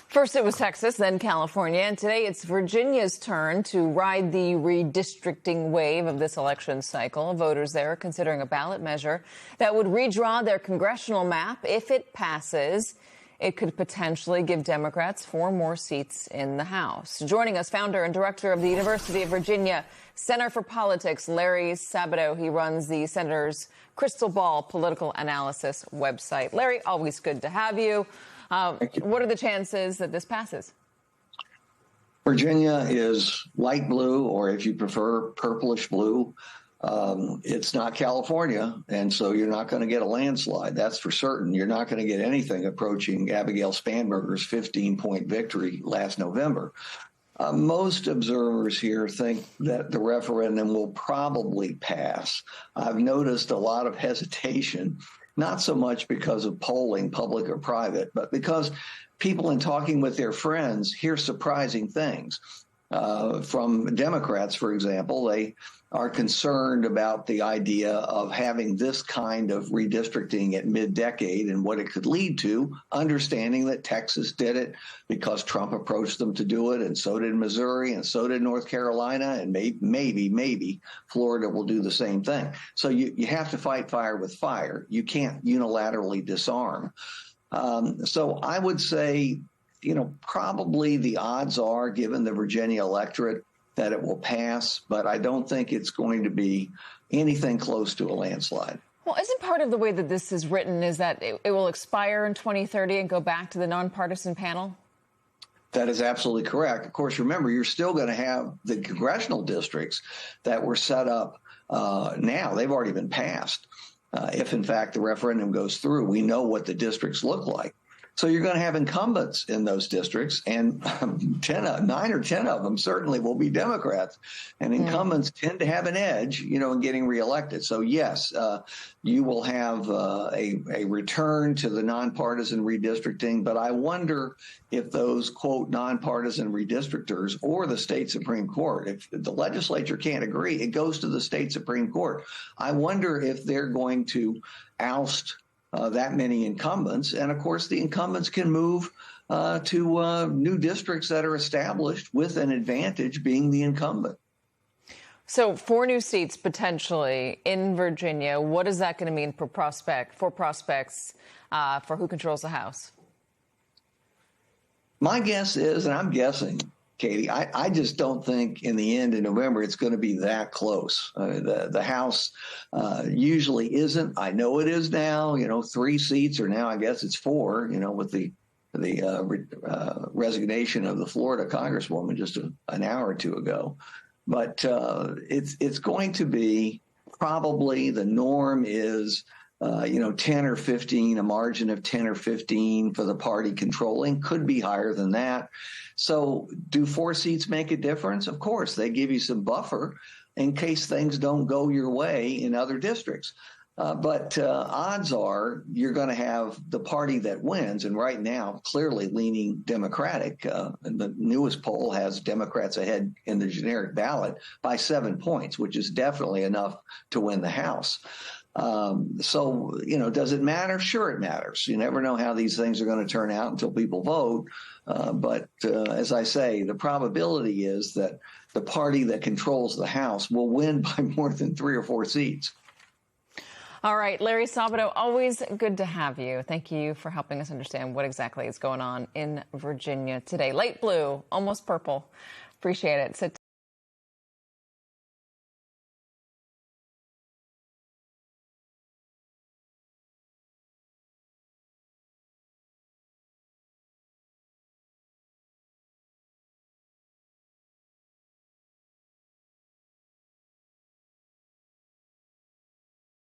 First it was Texas, then California, and today it's Virginia's turn to ride the redistricting wave of this election cycle. Voters there are considering a ballot measure that would redraw their congressional map. If it passes, it could potentially give Democrats 4 more seats in the House. Joining us, founder and director of the University of Virginia Center for Politics, Larry Sabato. He runs the Senator's Crystal Ball political analysis website. Larry, always good to have you. What are the chances that this passes? Virginia is light blue, or if you prefer, purplish blue. It's not California, and so you're not going to get a landslide. That's for certain. You're not going to get anything approaching Abigail Spanberger's 15-point victory last November. Most observers here think that the referendum will probably pass. I've noticed a lot of hesitation, not so much because of polling, public or private, but because people, in talking with their friends, hear surprising things. From Democrats, for example, they are concerned about the idea of having this kind of redistricting at mid-decade and what it could lead to, understanding that Texas did it because Trump approached them to do it, and so did Missouri, and so did North Carolina, and maybe Florida will do the same thing. So you have to fight fire with fire. You can't unilaterally disarm. So I would say, probably the odds are, given the Virginia electorate, that it will pass, but I don't think it's going to be anything close to a landslide. Well, isn't part of the way that this is written is that it will expire in 2030 and go back to the nonpartisan panel? That is absolutely correct. Of course, remember, you're still going to have the congressional districts that were set up now. They've already been passed. If, in fact, the referendum goes through, we know what the districts look like. So you're going to have incumbents in those districts, and 9 or 10 of them certainly will be Democrats. And incumbents tend to have an edge, in getting reelected. So, yes, you will have a return to the nonpartisan redistricting. But I wonder if those, quote, nonpartisan redistrictors or the state Supreme Court, if the legislature can't agree, it goes to the state Supreme Court. I wonder if they're going to oust that many incumbents. And of course, the incumbents can move to new districts that are established with an advantage being the incumbent. So 4 new seats potentially in Virginia. What is that going to mean for prospects for who controls the House? My guess is, and I'm guessing, Katie, I just don't think in the end in November it's going to be that close. The House usually isn't. I know it is now. 3 seats, or now I guess it's 4. With the resignation of the Florida Congresswoman just an hour or 2 ago. But it's going to be probably the norm is 10 or 15, a margin of 10 or 15 for the party controlling. Could be higher than that. So do 4 seats make a difference? Of course, they give you some buffer in case things don't go your way in other districts. But odds are you're going to have the party that wins, and right now clearly leaning Democratic. And the newest poll has Democrats ahead in the generic ballot by 7 points, which is definitely enough to win the House. So, does it matter? Sure, it matters. You never know how these things are going to turn out until people vote. But as I say, the probability is that the party that controls the House will win by more than 3 or 4 seats. All right, Larry Sabato, always good to have you. Thank you for helping us understand what exactly is going on in Virginia today. Light blue, almost purple. Appreciate it. Sit tight.